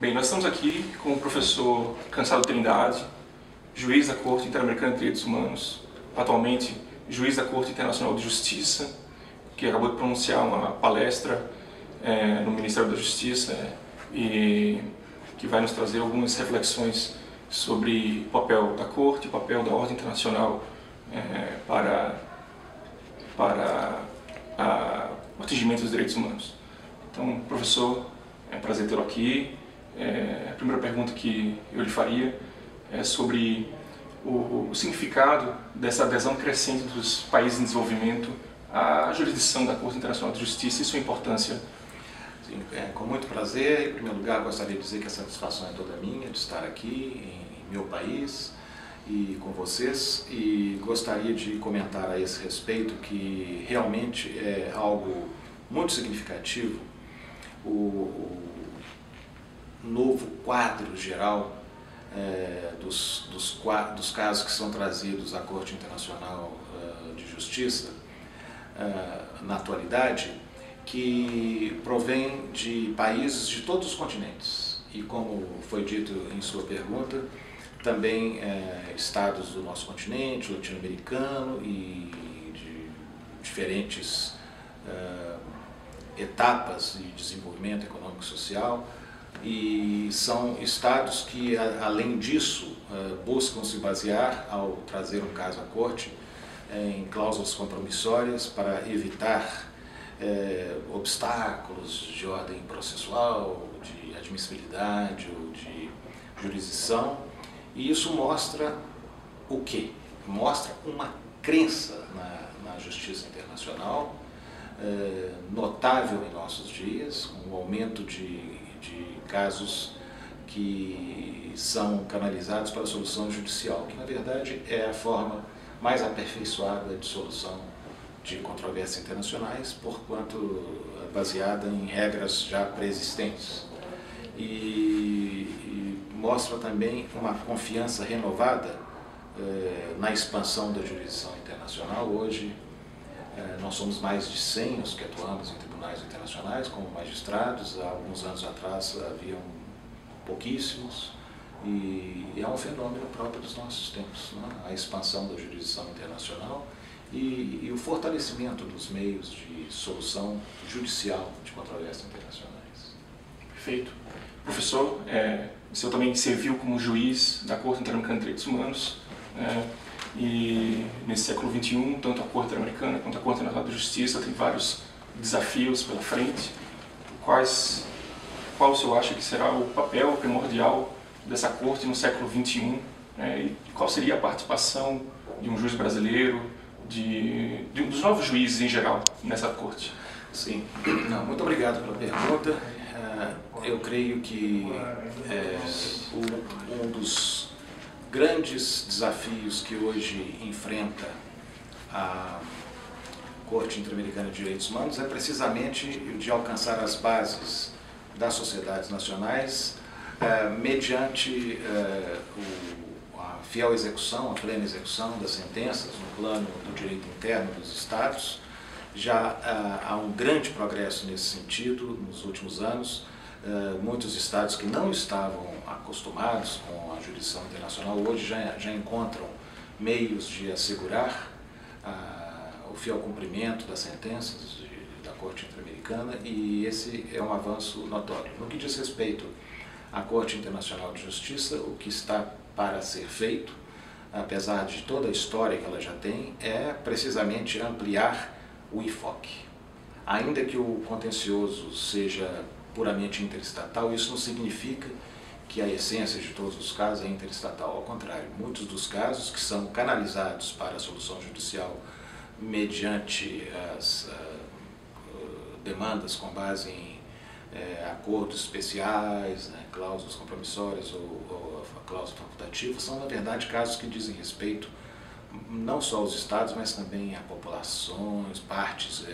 Bem, nós estamos aqui com o professor Cansado Trindade, juiz da Corte Interamericana de Direitos Humanos, atualmente juiz da Corte Internacional de Justiça, que acabou de pronunciar uma palestra no Ministério da Justiça e que vai nos trazer algumas reflexões sobre o papel da Corte, o papel da Ordem Internacional para o atingimento dos direitos humanos. Então, professor, é um prazer tê-lo aqui. A primeira pergunta que eu lhe faria é sobre o significado dessa adesão crescente dos países em desenvolvimento à jurisdição da Corte Internacional de Justiça e sua importância. Sim, com muito prazer. Em primeiro lugar, gostaria de dizer que a satisfação é toda minha de estar aqui em meu país e com vocês, e gostaria de comentar a esse respeito que realmente é algo muito significativo o novo quadro geral dos casos que são trazidos à Corte Internacional de Justiça na atualidade, que provém de países de todos os continentes e, como foi dito em sua pergunta, também estados do nosso continente, latino-americano e de diferentes etapas de desenvolvimento econômico e social, e são estados que, além disso, buscam se basear, ao trazer um caso à corte, em cláusulas compromissórias para evitar obstáculos de ordem processual, de admissibilidade ou de jurisdição. E isso mostra o quê? Mostra uma crença na justiça internacional notável em nossos dias, um aumento de casos que são canalizados para a solução judicial, que na verdade é a forma mais aperfeiçoada de solução de controvérsias internacionais, porquanto baseada em regras já pré-existentes. E mostra também uma confiança renovada na expansão da jurisdição internacional. Hoje nós somos mais de 100 os que atuamos em tribunais internacionais como magistrados. Há alguns anos atrás haviam pouquíssimos, e é um fenômeno próprio dos nossos tempos, né? A expansão da jurisdição internacional e o fortalecimento dos meios de solução judicial de controvérsias internacionais. Perfeito. Professor, o senhor também serviu como juiz da Corte Interamericana de Direitos Humanos, e nesse século XXI, tanto a Corte Interamericana quanto a Corte Internacional de Justiça tem vários desafios pela frente. Qual o senhor acha que será o papel primordial dessa Corte no século XXI? E qual seria a participação de um juiz brasileiro, dos novos juízes em geral, nessa Corte? Sim, muito obrigado pela pergunta. Eu creio que um dos grandes desafios que hoje enfrenta a Corte Interamericana de Direitos Humanos é precisamente de alcançar as bases das sociedades nacionais mediante a fiel execução, a plena execução das sentenças no plano do direito interno dos estados. Já há um grande progresso nesse sentido nos últimos anos. Muitos estados que não estavam acostumados com a jurisdição internacional hoje já encontram meios de assegurar o fiel cumprimento das sentenças da Corte Interamericana, e esse é um avanço notório. No que diz respeito à Corte Internacional de Justiça, o que está para ser feito, apesar de toda a história que ela já tem, é precisamente ampliar o enfoque. Ainda que o contencioso seja puramente interestatal, isso não significa que a essência de todos os casos é interestatal. Ao contrário, muitos dos casos que são canalizados para a solução judicial mediante as demandas com base em acordos especiais, cláusulas compromissórias ou a cláusula facultativa, são na verdade casos que dizem respeito não só aos estados, mas também a populações, partes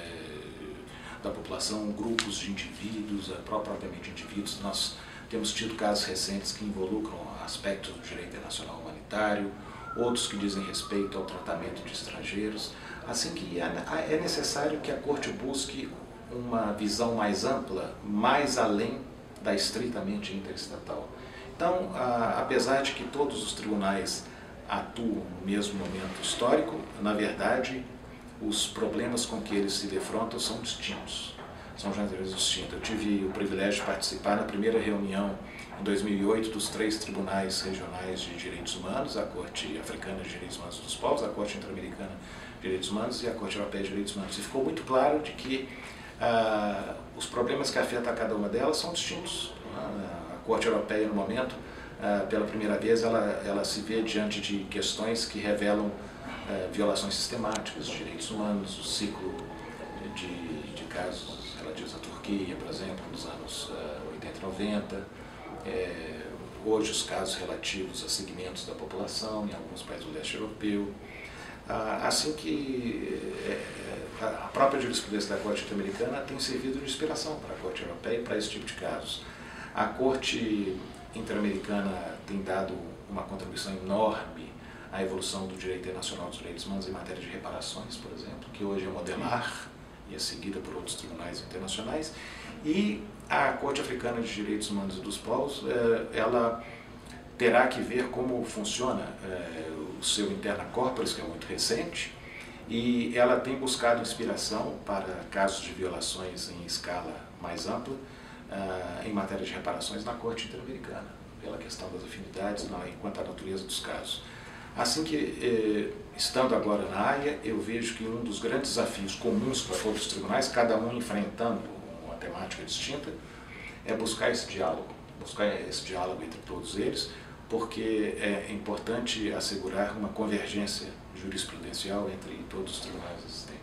da população, grupos de indivíduos, propriamente indivíduos. Nós temos tido casos recentes que involucram aspectos do direito internacional humanitário, outros que dizem respeito ao tratamento de estrangeiros. Assim que é necessário que a Corte busque uma visão mais ampla, mais além da estritamente interestatal. Então, apesar de que todos os tribunais atuam no mesmo momento histórico, na verdade, os problemas com que eles se defrontam são distintos, são de natureza distinta. Eu tive o privilégio de participar na primeira reunião em 2008 dos 3 tribunais regionais de direitos humanos, a Corte Africana de Direitos Humanos dos Povos, a Corte Interamericana de Direitos Humanos e a Corte Europeia de Direitos Humanos. E ficou muito claro de que os problemas que afetam a cada uma delas são distintos. A Corte Europeia, no momento, pela primeira vez, ela se vê diante de questões que revelam violações sistemáticas de direitos humanos, o ciclo de casos relativos à Turquia, por exemplo, nos anos 80 e 90, hoje os casos relativos a segmentos da população em alguns países do leste europeu, assim que a própria jurisprudência da Corte Interamericana tem servido de inspiração para a Corte Europeia e para esse tipo de casos. A Corte Interamericana tem dado uma contribuição enorme à evolução do direito internacional dos direitos humanos em matéria de reparações, por exemplo, que hoje é modelar e é seguida por outros tribunais internacionais. E a Corte Africana de Direitos Humanos e dos Povos, ela terá que ver como funciona o seu interna corporis, que é muito recente, e ela tem buscado inspiração para casos de violações em escala mais ampla em matéria de reparações na Corte Interamericana, pela questão das afinidades enquanto à natureza dos casos. Assim que, estando agora na Haia, eu vejo que um dos grandes desafios comuns para todos os tribunais, cada um enfrentando uma temática distinta, é buscar esse diálogo entre todos eles, porque é importante assegurar uma convergência jurisprudencial entre todos os tribunais existentes.